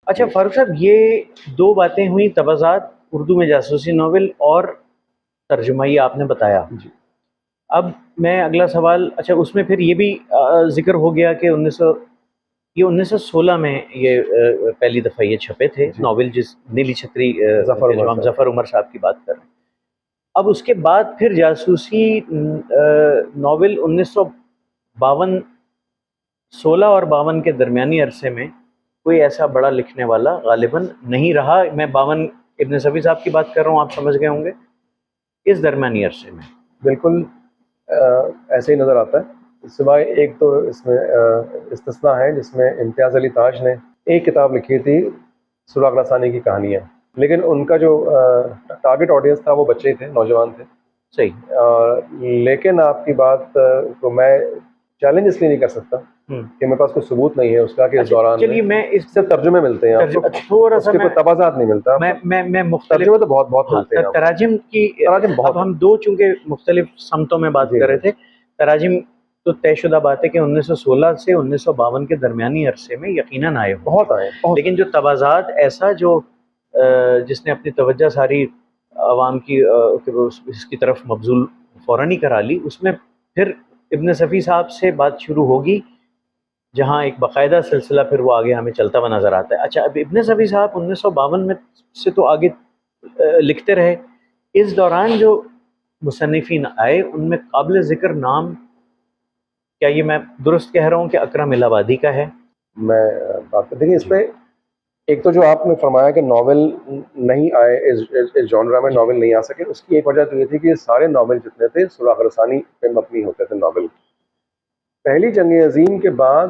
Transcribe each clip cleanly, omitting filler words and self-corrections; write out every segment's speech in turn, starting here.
अच्छा फारूक साहब, ये दो बातें हुई, तबज़ात उर्दू में जासूसी नावल और तर्जुमा, ये आपने बताया। जी अब मैं अगला सवाल, अच्छा उसमें फिर ये भी जिक्र हो गया कि 1916 में ये पहली दफ़ा ये छपे थे जी। नावल, जिस नीली छतरी जफर के उमर जो हम साहब। ज़फ़र उमर साहब की बात कर रहे हैं। अब उसके बाद फिर जासूसी नावल 1952, 16 और 52 के दरमियानी अरसे में कोई ऐसा बड़ा लिखने वाला गालिबन नहीं रहा। मैं 52 इब्न सफ़ी साहब की बात कर रहा हूँ, आप समझ गए होंगे। इस दरमियानी अरसे में बिल्कुल ऐसे ही नज़र आता है, सिवाय एक तो इसमें इस्तिस्ना है जिसमें इम्तियाज़ अली ताज ने एक किताब लिखी थी, सुराग रसानी की कहानियाँ, लेकिन उनका जो टारगेट ऑडियंस था वो बच्चे थे, नौजवान थे। सही। लेकिन आपकी बात को मैं चैलेंज इसलिए नहीं कर सकता कि मेरे पास कोई सबूत नहीं है उसका कि इस अच्छा दौरान में चलिए, मैं इस सिर्फ तर्जुमे मिलते हैं आपको, थोड़ा सा उसके कोई तबाजात नहीं मिलता आपको। मैं मुख्तलिफ, तर्जुमे तो बहुत बहुत हाँ, मिलते हैं आपको, तराजिम की। तराजिम अब बहुत है। हम दो चूंकि मुख्तलिफ समतों में बात जी कर रहे जी थे, तराजिम तो तयशुदा बात है कि 1916 से 1952 के दरमियानी अरसे में यकीनन आए होंगे, बहुत आए, बहुत लेकिन आए। जो तबाजात ऐसा जो जिसने अपनी तवज्जो सारी आवाम की इसकी तरफ मबजूल फ़ौरन ही करा ली, उसमें फिर इब्न सफ़ी साहब से बात शुरू होगी, जहाँ एक बाकायदा सिलसिला फिर वो आगे हमें चलता हुआ नज़र आता है। अच्छा, अब इब्न सफ़ी साहब 1952 में से तो आगे लिखते रहे। इस दौरान जो मुसन्निफ़ीन आए उनमें काबिल ज़िक्र नाम, क्या ये मैं दुरुस्त कह रहा हूँ कि अकरम इलाहाबादी का है? मैं बात देखिए इस जी पे, एक तो जो आपने फरमाया कि नावल नहीं आए, इस जॉनरा में जी। नावल नहीं आ सके, उसकी एक वजह तो ये थी कि सारे नावल जितने थे सुराग रसानी पे मबनी होते थे नावल। पहली जंग अजीम के बाद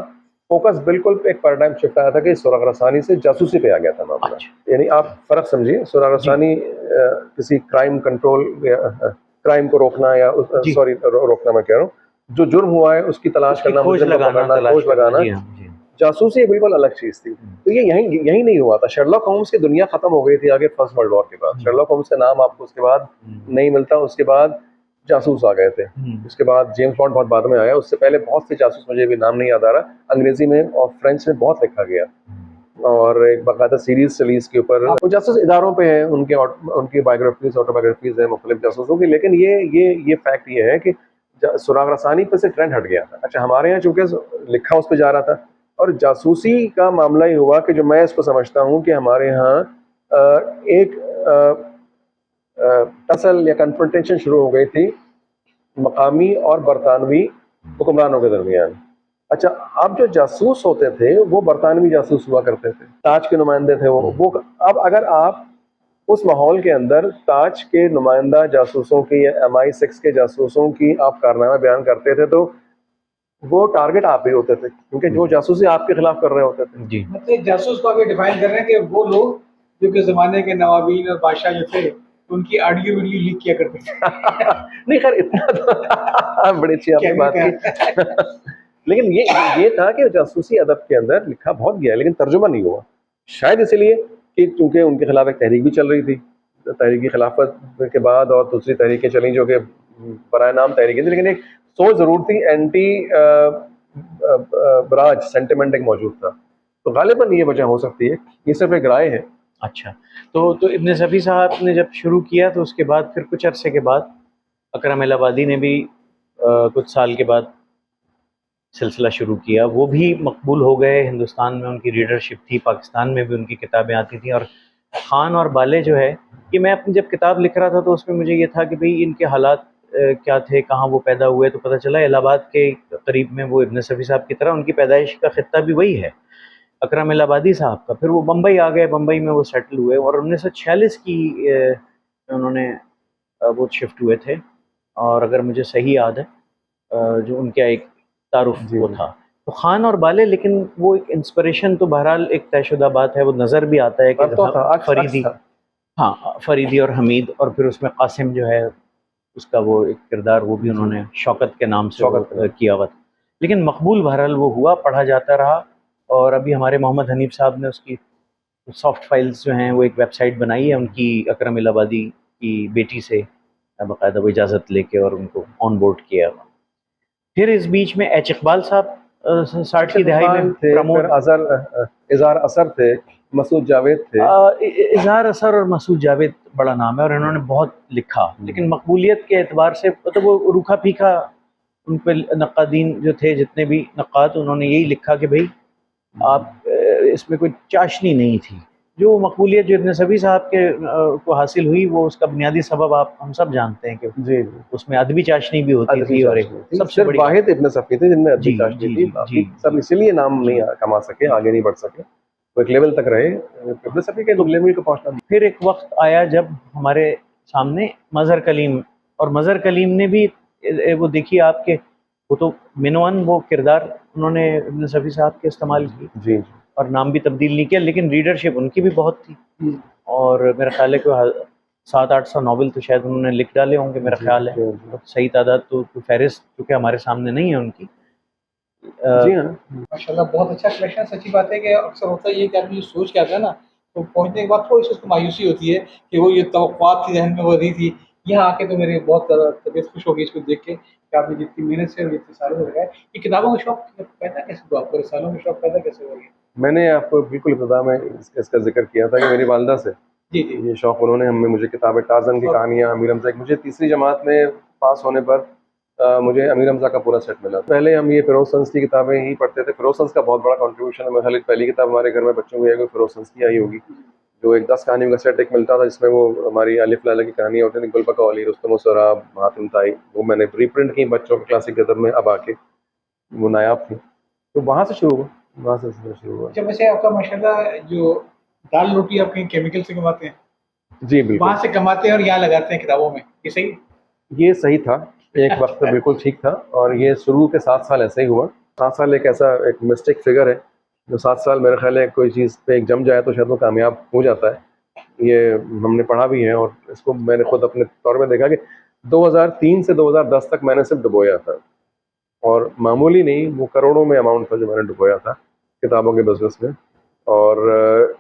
फोकस बिल्कुल एक पैराडाइम शिफ्ट आया था कि सुराग रसानी से जासूसी पे आ गया था मामला। अच्छा। यानी आप फ़र्क समझिए, सुराग जी रसानी किसी क्राइम कंट्रोल या क्राइम को रोकना या जी। सॉरी रोकना मैं कह रहा हूँ, जो जुर्म हुआ है उसकी तलाश उसकी करना, खोज मुजरिम को लगाना, पकड़ना, तलाश खोज करना। लगाना। जी हाँ, जी हाँ। जासूसी एक बिल्कुल अलग चीज़ थी। तो ये यहीं यहीं नहीं हुआ था। शर्लॉक होम्स की दुनिया ख़त्म हो गई थी आगे फर्स्ट वर्ल्ड वॉर के बाद। हम्म, शर्लॉक होम्स का नाम आपको उसके बाद हम्म, नहीं मिलता। उसके बाद जासूस आ गए थे। हम्म, उसके बाद जेम्स बॉन्ड बहुत बाद में आया। उससे पहले बहुत से जासूस, मुझे भी नाम नहीं याद आ रहा, अंग्रेज़ी में और फ्रेंच में बहुत लिखा गया और एक बाकायदा सीरीज़ चली इसके ऊपर। वो जासूस इदारों पे है, उनकी बायोग्राफीज़, ऑटोबायोग्राफीज़ हैं मुख्तलिफ जासूसों की। लेकिन ये फैक्ट ये है कि सुराग रसानी पे से ट्रेंड हट गया था। अच्छा, हमारे यहाँ चूँकि लिखा उस पे जा रहा था और जासूसी का मामला ही हुआ कि जो मैं इसको समझता हूँ कि हमारे यहाँ एक टसल या कन्फ्रंटेशन शुरू हो गई थी मकामी और बरतानवी हुक्मरानों के दरमियान। अच्छा, अब जो जासूस होते थे वो बरतानवी जासूस हुआ करते थे, ताज के नुमाइंदे थे वो। अब अगर आप उस माहौल के अंदर ताज के नुमाइंदा जासूसों की या MI6 के जासूसों की आप कारनामा बयान करते थे तो वो टारगेट आप ही होते थे, क्योंकि जो जासूसी आपके खिलाफ कर रहे होते थे। जी। मतलब जासूस को आगे डिफाइन कर रहे हैं कि वो लोग जो कि जमाने के नवाबीन और बादशाह जो थे उनकी ऑडियो वीडियो लीक किया करते थे। नहीं खैर इतना तो बड़ी अच्छी आपने कहने बात का की। लेकिन ये था कि जासूसी अदब के अंदर लिखा बहुत गया लेकिन तर्जुमा नहीं हुआ, शायद इसलिए कि चूंकि उनके खिलाफ एक तहरीक भी चल रही थी, तहरीकी खिलाफत के बाद और दूसरी तहरीकें चली जो कि बराए नाम तहरीकें थी, लेकिन एक सोच ज़रूर थी, एंटी बराज सेंटिमेंट एक मौजूद था। तो गालिबन ये वजह हो सकती है, ये सिर्फ एक राय है। अच्छा, तो इब्न सफ़ी साहब ने जब शुरू किया तो उसके बाद फिर कुछ अरसे के बाद अकरम इलाहाबादी ने भी कुछ साल के बाद सिलसिला शुरू किया। वो भी मकबूल हो गए, हिंदुस्तान में उनकी रीडरशिप थी, पाकिस्तान में भी उनकी किताबें आती थी। और ख़ान और बाले जो है, कि मैं अपनी जब किताब लिख रहा था तो उसमें मुझे ये था कि भाई इनके हालात क्या थे, कहाँ वो पैदा हुए, तो पता चला इलाहाबाद के करीब में वो इब्न सफ़ी साहब की तरह उनकी पैदाइश का ख़ित्ता भी वही है, अकरम इलाहाबादी साहब का। फिर वो बम्बई आ गए, बम्बई में वो सेटल हुए और 1946 की उन्होंने वो शिफ्ट हुए थे। और अगर मुझे सही याद है, जो उनका एक तारुफ जी वो जी। था, तो खान और बाले। लेकिन वो एक इंस्पिरेशन तो बहरहाल एक तयशुदा बात है, वो नज़र भी आता है कि अब तो था, अक्स फरीदी, था। हाँ फरीदी और हमीद, और फिर उसमें कासिम जो है उसका वो एक किरदार, वो भी जी, उन्होंने शौकत के नाम से वो शौकत के नाम। किया हुआ था। लेकिन मकबूल बहरहाल वो हुआ, पढ़ा जाता रहा। और अभी हमारे मोहम्मद हनीफ साहब ने उसकी सॉफ्ट फाइल्स जो हैं वो एक वेबसाइट बनाई है उनकी, अकरम इलाहाबादी की बेटी से बाकायदा वो इजाज़त लेके और उनको ऑन बोर्ड किया। फिर इस बीच में एच इकबाल साहब 60 की दहाई में इकबाल थे, फिर प्रमोद। इज़ार असर थे, मसूद जावेद थे। इजहार असर और मसूद जावेद बड़ा नाम है और इन्होंने बहुत लिखा, लेकिन मकबूलियत के एतबार से मतलब वो रूखा फीका, उन पर नक्कादीन जो थे, जितने भी नक्काद, उन्होंने यही लिखा कि भाई आप इसमें कोई चाशनी नहीं थी। जो मकबूलियत जो इब्न सफ़ी साहब के को हासिल हुई, वो उसका बुनियादी सबब हम सब जानते हैं कि जी उसमें अदबी चाशनी भी होती थी, और एक सबसे बड़ी वाहिद इब्न सफ़ी थे जिनमें अदबी जी, चाशनी जी, थी। जी, बाकी जी, सब जी। इसीलिए नाम नहीं कमा सके, आगे नहीं बढ़ सके, वो एक लेवल तक रहे। इब्न सफ़ी के लेवल को पहुंचना। फिर एक वक्त आया जब हमारे सामने मज़हर कलीम, और मज़हर कलीम ने भी वो देखिए आपके, वो तो मिनवन वो किरदार उन्होंने इब्न सफ़ी साहब के इस्तेमाल की, जी और नाम भी तब्दील नहीं किया, लेकिन रीडरशिप उनकी भी बहुत थी। और मेरा ख्याल है कि 700-800 नावल तो शायद उन्होंने लिख डाले होंगे, मेरा ख्याल है। तो सही तादाद तो फहरिस्त क्योंकि हमारे सामने नहीं है उनकी। जी हाँ। माशाल्लाह बहुत अच्छा कलेक्शन। सच्ची बात है कि अक्सर होता है ये कि आदमी सोच के आता है ना, तो पहुंचने के बाद थोड़ी सी उसको मायूसी होती है कि वो ये तवक्कुआत थी जहन में वो रही थी। यहाँ आके तो मेरी बहुत ज़्यादा तबीयत खुश हो गई इसको देख के कि आपने जितनी मेहनत से और जितने सालों से लगाया। ये किताबों का शौक पैदा कैसे हुआ आपको, रिसालों का शौक पैदा कैसे हुआ ये? मैंने आपको बिल्कुल इब्तिदा में इसका जिक्र किया था कि मेरी वालदा से जी जी। ये शौक, उन्होंने हमें मुझे किताबें, टार्ज़न की कहानियाँ, अमीर हमज़ा, मुझे तीसरी जमात में पास होने पर मुझे अमीर हमज़ा का पूरा सेट मिला। पहले हम ये फ़िरोज़ सन्स की किताबें ही पढ़ते थे। फ़िरोज़ सन्स का बहुत बड़ा कंट्रीब्यूशन है। मेरे ख्याल पहली किताब हमारे घर में बच्चों को फ़िरोज़ सन्स की आई होगी, जो एक 10 कहानियों का सेट एक मिलता था, जिसमें वो हमारी अलिफ लैला की कहानियाँ होती थी, गुलबका वाली, रुस्तम और सोहराब, हातिम ताई, वो मैंने रीप्रिंट की बच्चों के क्लासिक अदब में अब आके, वो नायाब थी। तो वहाँ से शुरू हुआ, वहाँ से शुरू हुआ। अच्छा, वैसे आपका माशाल्लाह जो दाल रोटी आप कहीं केमिकल से कमाते हैं, जी बिल्कुल, वहाँ से कमाते हैं और यहाँ लगाते हैं किताबों में, ये सही है? ये सही था। एक वक्त पे बिल्कुल ठीक था, और ये शुरू के 7 साल ऐसे ही हुआ। 7 साल एक ऐसा एक मिस्टिक फिगर है, जो 7 साल मेरे ख्याल है कोई चीज़ पे एक जम जाए तो शायद वो कामयाब हो जाता है। ये हमने पढ़ा भी है, और इसको मैंने खुद अपने तौर में देखा कि 2003 से 2010 तक मैंने सिर्फ डुबोया था, और मामूली नहीं, वो करोड़ों में अमाउंट था जो मैंने डुबोया था किताबों के बिजनेस में। और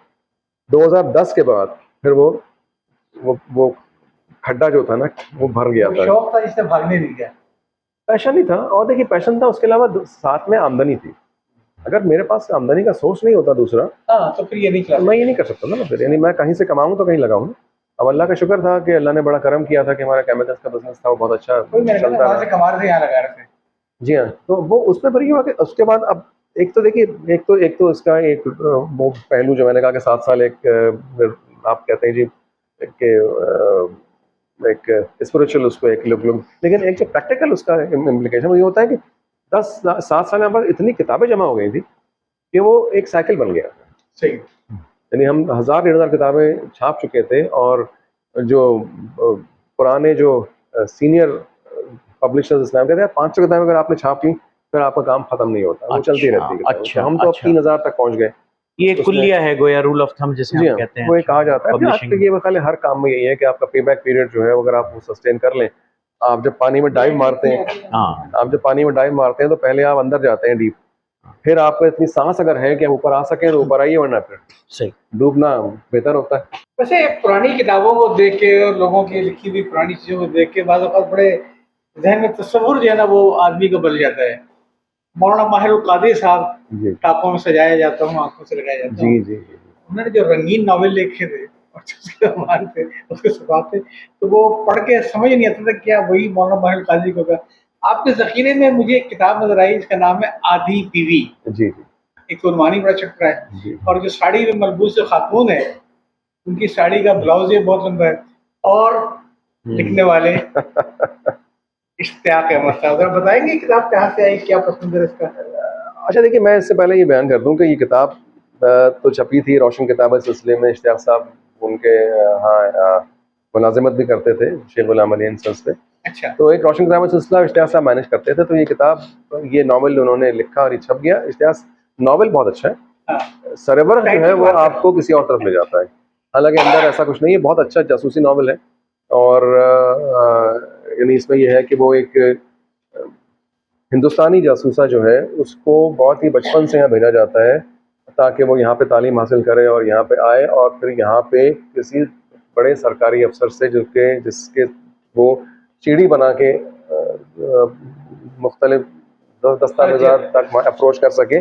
2010 के बाद फिर वो खड्डा जो था ना, वो भर गया वो था। शौक था जिससे भागने नहीं दिया। पैशन ही था, और देखिए पैशन था, उसके अलावा साथ में आमदनी थी। अगर मेरे पास आमदनी का सोर्स नहीं होता दूसरा, हाँ, तो फिर ये नहीं चला तो मैं ये नहीं कर सकता ना फिर, यानी मैं कहीं से कमाऊँ तो कहीं लगाऊँ। अब अल्लाह का शुक्र था कि अल्लाह ने बड़ा करम किया था कि हमारा केमिकल्स का बिजनेस था, वो बहुत अच्छा कोई मेरे ख्याल में चलता वहाँ से रहा। कमा रहे थे, यहाँ लगा रहे थे। जी हाँ, तो वो उसमें फिर ये हुआ कि उसके बाद अब एक तो देखिए, एक तो इसका एक वो पहलू जो मैंने कहा कि 7 साल एक आप कहते हैं जी एक स्पिरिचुअल उसको एक लोग, लेकिन एक जो प्रैक्टिकल उसका इम्प्लीकेशन वो ये होता है कि 7 साल में हमारे इतनी किताबें जमा हो गई थी कि वो एक साइकिल बन गया। सही। यानी हम 1000-1500 किताबें छाप चुके थे, और जो पुराने जो सीनियर पब्लिशर्स इस्लाम कहते हैं 500 किताबें अगर आपने छाप ली फिर आपका काम खत्म नहीं होता, वो चलती रहती है किताबें। अच्छा, तो हम तो अब अच्छा। 3000 तक पहुंच गए। ये एक उसमें कुल्लिया है गोया, रूल ऑफ थंब जिसे जी हम हाँ, कहते हैं वो ये कहा जाता है। फिर आज पब्लिशिंग। ये मेरे हर काम में यही है कि आपका पे बैक पीरियड जो है, अगर आप वो सस्टेन कर लें, आप जब पानी में डाइव मारते हैं, हाँ, आप जब पानी में डाइव मारते हैं तो पहले आप अंदर जाते हैं डीप, फिर आपको इतनी सांस अगर है कि आप ऊपर आ सकें तो ऊपर आइए, वरना फिर सही। डूबना बेहतर होता है। वैसे पुरानी किताबों को देख के और लोगों की लिखी हुई पुरानी चीज़ों को देख के बाद बड़े जहन में तस्वुर जो है ना वो आदमी को बदल जाता है। मौलाना माहिरुल कादिर साहब जी टापों में सजाया जाता हूँ, आंखों से लगाया जाता जी हूँ। जी जी। उन्होंने जो रंगीन नावल लिखे थे और जो उसके अखबार थे, उसके सफ़ात थे, तो वो पढ़ के समझ नहीं आता था क्या वही मौलाना माहिरुल कादिर को होगा। आपके ज़ख़ीरे में मुझे एक किताब नज़र आई जिसका नाम है आधी बीवी। जी जी एक तो उन्वानी बड़ा चक्कर है, जी। और जो साड़ी में मलबूस जो खातून है, उनकी साड़ी का ब्लाउज ये बहुत लंबा है, और लिखने वाले इश्तियाक अहमद साहब। ज़रा बताएंगे किताब कहाँ से आई, क्या पसंद है इसका? अच्छा देखिए, मैं इससे पहले ये बयान कर दूं कि ये किताब तो छपी थी रोशन किताब सिलसिले में। इश्तियाक साहब उनके हाँ मुलाजिमत भी करते थे शेख गुलाम अली इंसस पे। अच्छा। तो एक रोशन किताब सिलसिला इश्तियाक साहब मैनेज करते थे, तो ये किताब, ये नावल उन्होंने लिखा और ये छप गया। इश्तियाक नावल बहुत अच्छा है, हाँ, सरवर जो है वो आपको किसी और तरफ ले जाता है, हालांकि अंदर ऐसा कुछ नहीं है। बहुत अच्छा जासूसी नावल है, और यानी इसमें यह है कि वो एक हिंदुस्तानी जासूसा जो है उसको बहुत ही बचपन से यहाँ भेजा जाता है ताकि वो यहाँ पे तालीम हासिल करे और यहाँ पे आए, और फिर यहाँ पे किसी बड़े सरकारी अफसर से जिसके वो सीढ़ी बना के मुख्तलिफ दस्तावेज़ात तक अप्रोच कर सके,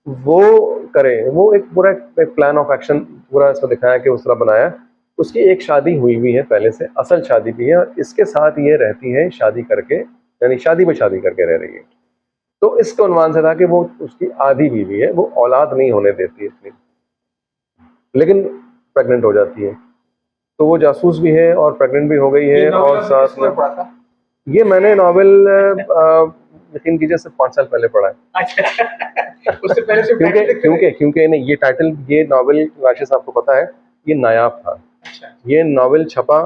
वो करें, वो एक पूरा एक प्लान ऑफ एक्शन पूरा इसमें दिखाया कि उस तरह बनाया। उसकी एक शादी हुई हुई है पहले से, असल शादी भी है, और इसके साथ ये रहती है शादी करके, यानी शादी में शादी करके रह रही है। तो इसके उन्वान से था कि वो उसकी आधी बीवी है, वो औलाद नहीं होने देती इतनी, लेकिन प्रेग्नेंट हो जाती है। तो वो जासूस भी है और प्रेग्नेंट भी हो गई ये है, नॉवेल और आपने साथ किस में समय पढ़ा था? ये मैंने नॉवेल यकीन कीजिए सिर्फ 5 साल पहले पढ़ा है। अच्छा उससे पहले से क्योंकि टाइटल देखते थे? क्योंकि क्योंकि नहीं, ये टाइटल, ये नॉवेल राशिद साहब को पता है, ये नायाब था। अच्छा ये नॉवेल छपा,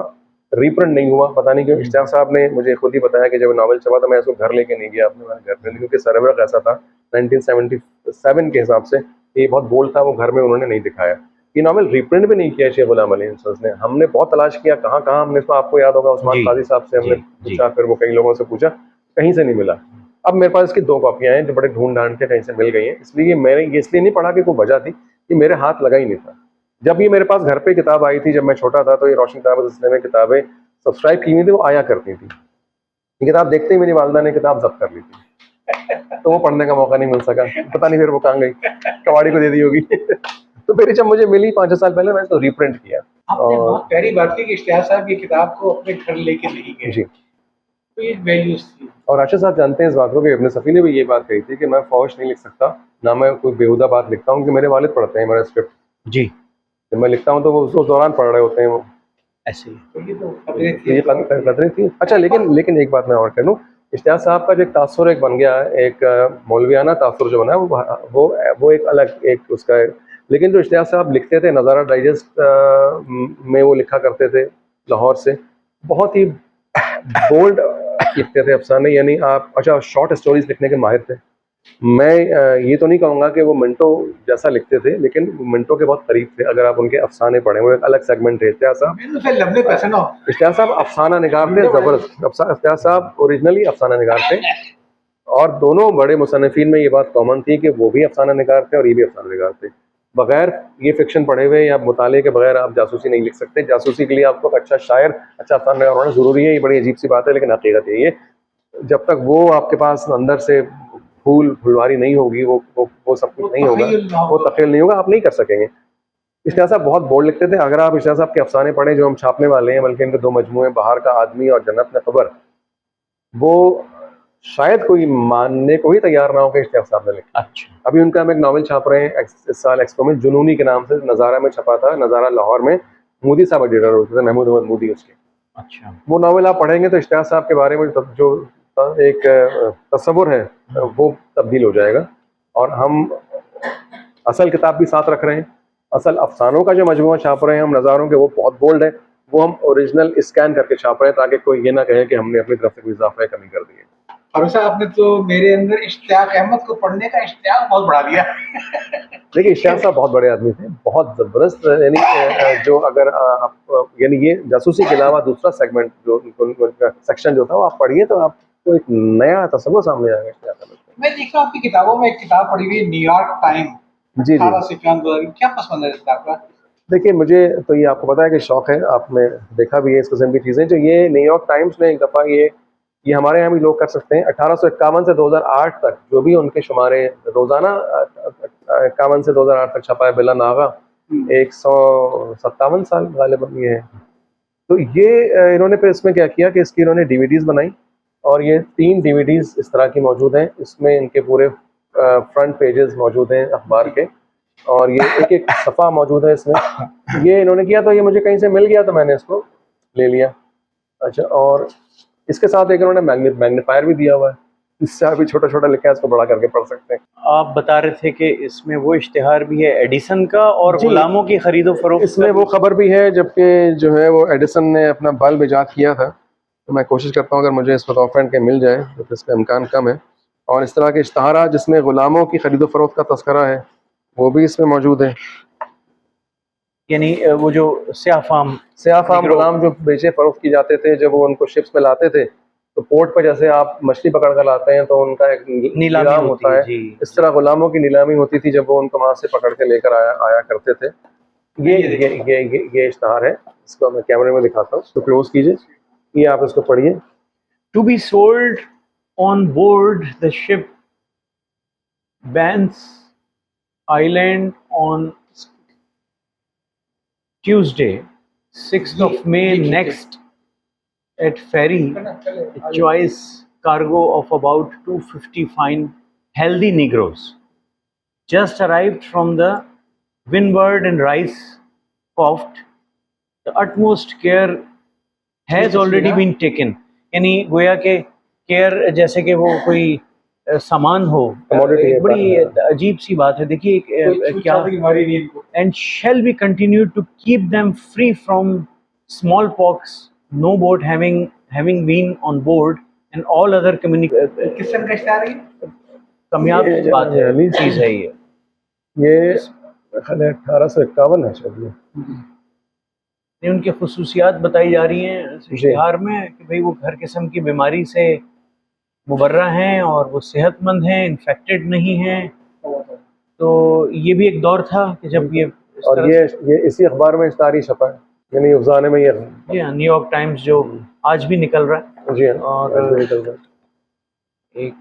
रीप्रिंट नहीं हुआ, पता नहीं क्यों। इश्तियाक साहब ने मुझे खुद ही बताया कि जब नॉवेल छपा तो मैं इसको घर लेके नहीं गया अपने, मैंने घर पे, क्योंकि सरवरक ऐसा था 1977 के हिसाब से, ये बहुत बोल्ड था, वो घर में उन्होंने नहीं दिखाया। ये नॉवेल रीप्रिंट भी नहीं किया शेख गुलाम अली इंसल्स ने। हमने बहुत तलाश किया, कहाँ कहाँ हमने इसको, आपको याद होगा उस्मान जी काजी साहब से हमने जी जी। पूछा, फिर वो कई लोगों से पूछा, कहीं से नहीं मिला। अब मेरे पास इसकी 2 कॉपियां हैं जो बड़े ढूंढ ढांड के कहीं से मिल गई हैं, इसलिए मैंने ये इसलिए नहीं पढ़ा कि कोई वजह थी, कि मेरे हाथ लगा ही नहीं था। जब ये मेरे पास घर पे किताब आई थी, जब मैं छोटा था, तो ये रोशन किताब सिलसिले में किताबें सब्सक्राइब की हुई थी, वो आया करती थी। ये किताब देखते ही मेरी वालिदा ने किताब जब्त कर ली थी, तो वो पढ़ने का मौका नहीं मिल सका, पता नहीं फिर वो कहाँ गई, कबाड़ी को दे दी होगी। तो फिर जब मुझे मिली 5-6 साल पहले, मैंने इसको रीप्रिंट किया। आपने और बहुत प्यारी बात की कि इश्तियाक साहब ये किताब को अपने घर लेके नहीं गए, जी, तो ये वैल्यूज थी। और राशिद साहब जानते हैं इस बात को कि इब्न सफ़ी ने भी ये बात कही थी कि मैं फौश नहीं लिख सकता, ना मैं कोई बेहुदा बात लिखता हूँ, कि मेरे वालिद पढ़ते हैं मेरा स्क्रिप्ट, जी जब मैं लिखता हूँ तो वो उस दौरान पढ़ रहे होते हैं वो। ऐसे ही। तो ये तो खतरे तो ये थी। कदरें थी। अच्छा, लेकिन एक बात मैं और कह दूँ, इश्तियाक साहब का जो एक तासुर एक बन गया है, एक मौलवियाना तासुर जो बना है, वो एक अलग एक उसका है। लेकिन जो इश्तियाक साहब लिखते थे, नज़ारा डाइजेस्ट में वो लिखा करते थे लाहौर से, बहुत ही बोल्ड लिखते थे अफसाने, यानी आप, अच्छा, शॉर्ट स्टोरीज लिखने के माहिर थे। मैं ये तो नहीं कहूँगा कि वो मिंटो जैसा लिखते थे, लेकिन वो मिंटो के बहुत करीब थे अगर आप उनके अफसाने पढ़ें, वो एक अलग सेगमेंट थे। इश्तियाक साहब, मैंने तो फिर लंबे पैसे ना इश्तियाक साहब अफसाना निगार थे, ज़बरदस्त। इश्तियाक साहब ओरिजिनली अफसाना निगार थे, और दोनों बड़े मुसन्निफीन में ये बात कॉमन थी कि वो भी अफसाना निगार थे और ये भी अफसाना निगार थे। बगैर ये फिक्शन पढ़े हुए या मुताले के बगैर आप जासूसी नहीं लिख सकते। जासूसी के लिए आपको एक अच्छा शायर, अच्छा अफसाना निगार होना ज़रूरी है। ये बड़ी अजीब सी बात है, लेकिन हकीकत यही है। जब तक वो आपके पास अंदर से फुलवारी नहीं होगी, वो सब कुछ नहीं होगा, तखय्युल ना वो हो। तख़य्युल नहीं होगा, आप नहीं कर सकेंगे। इश्तियाक साहब बहुत बोल्ड लिखते थे। अगर आप इश्तियाक साहब के अफसाने पढ़ें जो हम छापने वाले हैं, बल्कि इनके 2 मजमूए, बहार का आदमी और जन्नत में खबर, वो शायद कोई मानने को ही तैयार ना हो कि इश्तियाक साहब ने लिखा। अच्छा अभी उनका हम एक नॉवल छाप रहे हैं इस साल एक्सपो में, जुनूनी के नाम से, नज़ारा में छपा था, नज़ारा लाहौर में, मोदी साहब एडिटर होते थे, महमूद अहमद मोदी उसके। अच्छा वो नॉवल आप पढ़ेंगे तो इश्तियाक साहब के बारे में जो एक तस्वुर है, वो तब्दील हो जाएगा। और हम असल किताब भी साथ रख रहे हैं, असल अफसानों का जो मजमूआ छाप रहे हैं हम नज़ारों के, वो बहुत बोल्ड है, वो हम ओरिजिनल स्कैन करके छाप रहे हैं, ताकि कोई ये ना कहे कि हमने अपनी तरफ से कोई इजाफा या कमी कर दी है। और वैसे आपने तो मेरे अंदर इश्तियाक अहमद को पढ़ने का इश्तियाक बहुत बढ़ा दिया। देखिए, इश्तियाक साहब बहुत बड़े आदमी थे, बहुत ज़बरदस्त, यानी जो अगर आप, यानी ये जासूसी के अलावा दूसरा सेगमेंट जो उनका सेक्शन जो था, वो आप पढ़िए तो आपको एक नया तस्वुर सामने आएगा इश्तियाक अहमद का। मैं देख रहा हूँ आपकी किताबों में एक किताब पढ़ी हुई है, न्यूयॉर्क टाइम, जी, जी। 18 सितंबर 2000। क्या पसंद है इस किताब का? देखिए, मुझे तो ये आपको पता है कि शौक़ है, आपने देखा भी है इस किस्म की चीज़ें। जो ये न्यूयॉर्क टाइम्स ने एक दफ़ा ये हमारे यहाँ भी लोग कर सकते हैं, 1851 से 2008 तक जो भी उनके शुमारे रोज़ाना 51 से 2008 तक छपा है, बिला नागा, 157 साल गालिबन ये है। तो ये इन्होंने फिर इसमें क्या किया कि इसकी इन्होंने डीवीडीज़ बनाई, और ये 3 डीवीडीज़ इस तरह की मौजूद हैं। इसमें इनके पूरे फ्रंट पेजेस मौजूद हैं अखबार के, और ये एक-एक सफ़ा मौजूद है इसमें। ये इन्होंने किया, तो ये मुझे कहीं से मिल गया तो मैंने इसको ले लिया। अच्छा, और इसके साथ एक इन्होंने मैग्नीफायर भी दिया हुआ है, इससे आप भी छोटा-छोटा लिखा है, इसको बड़ा करके पढ़ सकते हैं। आप बता रहे थे कि इसमें वो इश्तिहार भी है एडिसन का और जी, गुलामों की खरीदो फरोख्त इसमें का वो खबर भी है, जबकि जो है वो एडिसन ने अपना बल्ब ईजाद किया था। तो मैं कोशिश करता हूँ अगर मुझे इस वक्त ऑफहैंड के मिल जाए, तो इसका इम्कान कम है। और इस तरह के इश्तिहार जिसमें गुलामों की खरीदो फरोख्त का तज़किरा है, वो भी इसमें मौजूद है। यानी वो जो स्याफाम स्याफाम गुलाम जो बेचे फरोख्त की जाते थे, जब वो उनको शिप्स में लाते थे, तो पोर्ट पर जैसे आप मछली पकड़ कर लाते हैं तो उनका एक नीलामी नीलाम होती होता है है, जी इस तरह गुलामों की नीलामी होती थी जब वो उनको वहाँ से पकड़ के लेकर आया करते थे। ये इश्तिहार है, इसको मैं कैमरे में दिखाता हूँ, तो क्लोज कीजिए, ये आप इसको पढ़िए। To be sold on board the ship Bains island on Tuesday, 6th of May next at ferry, a choice cargo of about 250 fine healthy Negroes just arrived from the Windward and Rice Coft. The utmost care has already been taken. यानी गोया के care जैसे कि वो कोई सामान हो, Commodity है, एक बड़ी अजीब सी बात है। देखिए क्या, and shall be continued to keep them free from smallpox, no boat having been on board and all other किस सन का इश्तार है? कामयाब ये बात है, ये चीज़ है ये। ये 1851 है शायद ये। ये उनकी खसूसियात बताई जा रही हैं इश्तिहार में कि भाई वो हर किस्म की बीमारी से मुबर्रा हैं और वो सेहतमंद हैं, इन्फेक्टेड नहीं हैं। तो ये भी एक दौर था कि जब ये इस और तरह ये इसी अखबार में इश्तारी छपा है, यानी उफ़ज़ाने में ये न्यूयॉर्क टाइम्स जो आज भी निकल रहा है। जी हाँ, और आज भी निकल रहा है। एक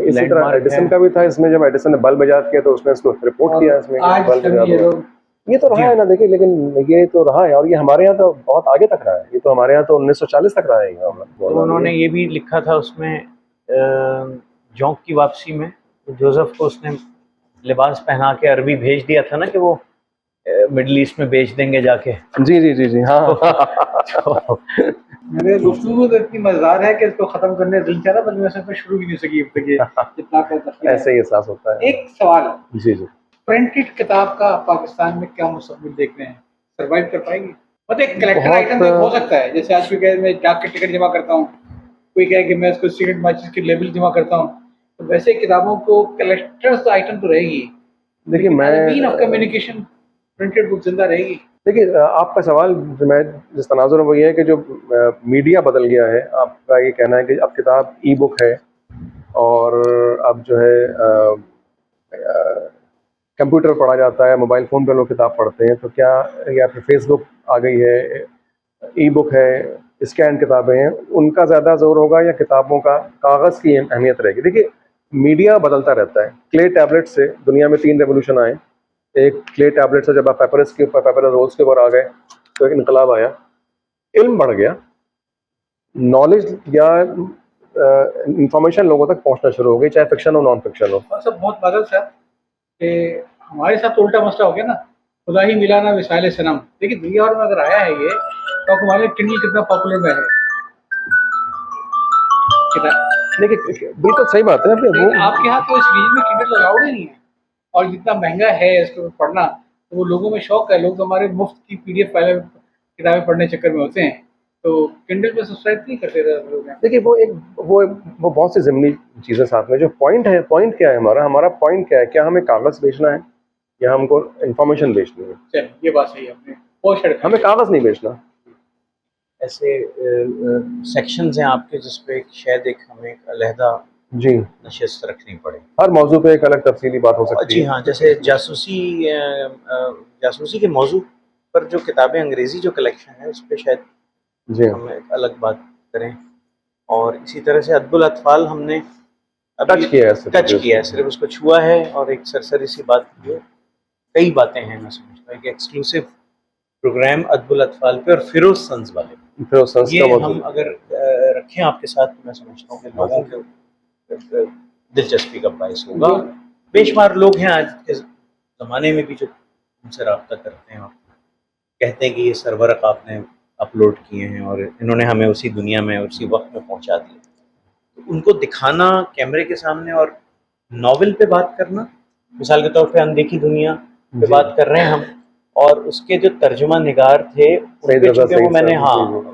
इसी तरह लैंडमार्क एडिसन है। का भी था, इसमें जब एडिसन ने बल्ब इजाद किया तो उसने इसको रिपोर्ट किया इसमें कि आज बल्ब सभी इजाद ये हुआ। लोग ये तो रहा है ना, देखिए, लेकिन ये तो रहा है और ये हमारे यहाँ तो बहुत आगे तक रहा है। ये तो हमारे यहाँ तो 1940 तक रहा है ये मामला। तो उन्होंने ये भी लिखा था उसमें जोंक की वापसी में जोसेफ को उसने लिबास पहना के अरबी भेज दिया था ना कि वो मिडल ईस्ट में बेच देंगे जाके। जी जी जी जी हाँ मेरे गुफ्तगू तो इतनी मजेदार है कि इसको खत्म करने दिल चाह रहा, पर मैं इसको शुरू भी नहीं सकी अब तक ये जितना का तस्वीर ऐसे ही एहसास होता है। एक सवाल, जी जी, प्रिंटेड किताब का पाकिस्तान में क्या मुस्तकबिल देख रहे हैं? सर्वाइव कर पाएगी? मतलब एक कलेक्टर बहुत, आइटम तो हो सकता है, जैसे आज कोई कहे मैं डाक के टिकट जमा करता हूँ, कोई कहे कि मैं इसको सिगरेट माचिस की लेबल जमा करता हूँ, तो वैसे किताबों को कलेक्टर्स आइटम तो रहेगी। देखिए मीन ऑफ मैं कम्युनिकेशन प्रिंटेड बुक जिंदा रहेगी। देखिए आपका सवाल जो मैं जिस तनाजुर में वो ये है कि जो मीडिया बदल गया है, आपका ये कहना है कि अब किताब ई बुक है और अब जो है कंप्यूटर पढ़ा जाता है, मोबाइल फ़ोन पर लोग किताब पढ़ते हैं, तो क्या या फिर फेसबुक आ गई है, ई बुक है, स्कैन किताबें हैं, उनका ज़्यादा जोर होगा या किताबों का कागज़ की अहमियत रहेगी? देखिए मीडिया बदलता रहता है। क्ले टैबलेट से दुनिया में 3 रेवोल्यूशन आए। एक क्ले टैबलेट से जब आप पेपरस के ऊपर पेपर रोल्स के ऊपर आ गए तो एक इनकलाब आया, इल्म बढ़ गया, नॉलेज या इंफॉर्मेशन लोगों तक पहुंचना शुरू हो गई, चाहे फिक्शन हो नॉन फिक्शन हो। और सब बहुत मदद है कि हमारे साथ तो उल्टा मसला हो गया ना, खुदा ही मिला ना मिसाइल सनम। देखिए दुनिया भर में अगर आया है ये, तो हमारे किंडल कितना पॉपुलर में है। देखिए बिल्कुल सही बात है। लेकिन आपके यहाँ तो इस रीजन में किंडल अलाउड ही नहीं है, और जितना महंगा है इसको पढ़ना, तो वो लोगों में शौक है। लोग तो हमारे मुफ्त की PDF फाइल किताबें पढ़ने चक्कर में होते हैं, तो किंडल पे सब्सक्राइब नहीं करते लोग। देखिए वो बहुत सी ज़मीनी चीज़ें साथ में। जो पॉइंट है, पॉइंट क्या है हमारा पॉइंट क्या है? क्या हमें कागज़ बेचना है या हमको इंफॉर्मेशन बेचनी है? चलिए ये बात सही है, आपने हमें कागज़ नहीं बेचना। ऐसे सेक्शंस हैं आपके जिस पे शायद एक हमें अलहदा जी, नशिस्त रखनी पड़े। हर मौजू पे एक अलग तफसीली बात हो सकती जी है। हाँ, जैसे जासूसी के मौजू पर जो किताबें अंग्रेज़ी जो कलेक्शन है उस पर शायद जी हम एक अलग बात करें। और इसी तरह से अदबुल अतफाल हमने टच किया है सिर्फ। टच किया है, सिर्फ उसको छुआ है और एक सरसरी सी बात की है। कई बातें हैं, मैं समझता हूँ कि एक्सक्लूसिव प्रोग्राम अदबुल अतफाल पे और फिरोज सन्स वाले पे, फिर उस संस्था ये मौजूद हम अगर रखें आपके साथ, तो मैं समझता हूँ कि लोगों के दिलचस्पी का बायस होगा। बेशुमार लोग हैं आज के ज़माने में भी जो हमसे रब्ता करते हैं और कहते हैं कि ये सरवरक आपने अपलोड किए हैं और इन्होंने हमें उसी दुनिया में उसी वक्त में पहुंचा दिया। तो उनको दिखाना कैमरे के सामने और नॉवेल पे बात करना, मिसाल के तौर पे अनदेखी दुनिया पे बात कर रहे हैं हम, और उसके जो तर्जुमा निगार थे उनपे चूंकि वो मैंने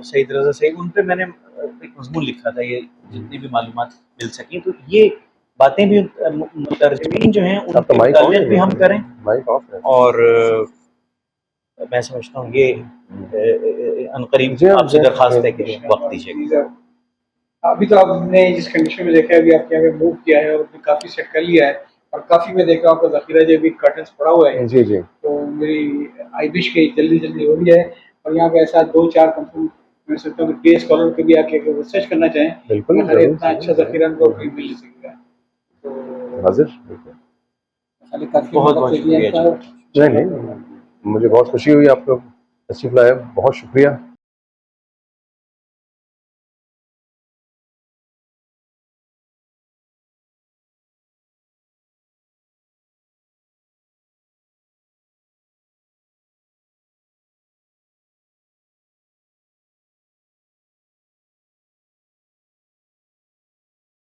सईद रज़ा सईद उन पे मैंने एक मजमून लिखा था, ये जितनी भी मालूमात मिल सकी, तो ये बातें भी तर्जुमीन जो हैं उनके मुताबिक भी हम करें। और मैं समझता हूँ ये अनकरीब आपसे दरख्वास्त है कि वक्त दीजिएगा। अभी तो आपने जिस कंडीशन में देखा है, अभी आपके यहाँ मूव किया है और काफ़ी सेट कर लिया है, और काफ़ी मैं देख रहा हूँ आपका ज़ख़ीरा जो भी कर्टन्स पड़ा हुआ है। जी जी, तो मेरी आई विश के जल्दी हो भी जाए, और यहाँ पे ऐसा 2-4 कंपनी मैं सोचता हूँ कि स्कॉलर के भी आके अगर रिसर्च करना चाहें, बिल्कुल हर इतना अच्छा ज़ख़ीरा उनको मिल नहीं सकेगा। तो अली काफी बहुत बहुत शुक्रिया जी। नहीं नहीं, मुझे बहुत खुशी हुई, आपको तशरीफ लाए, बहुत शुक्रिया।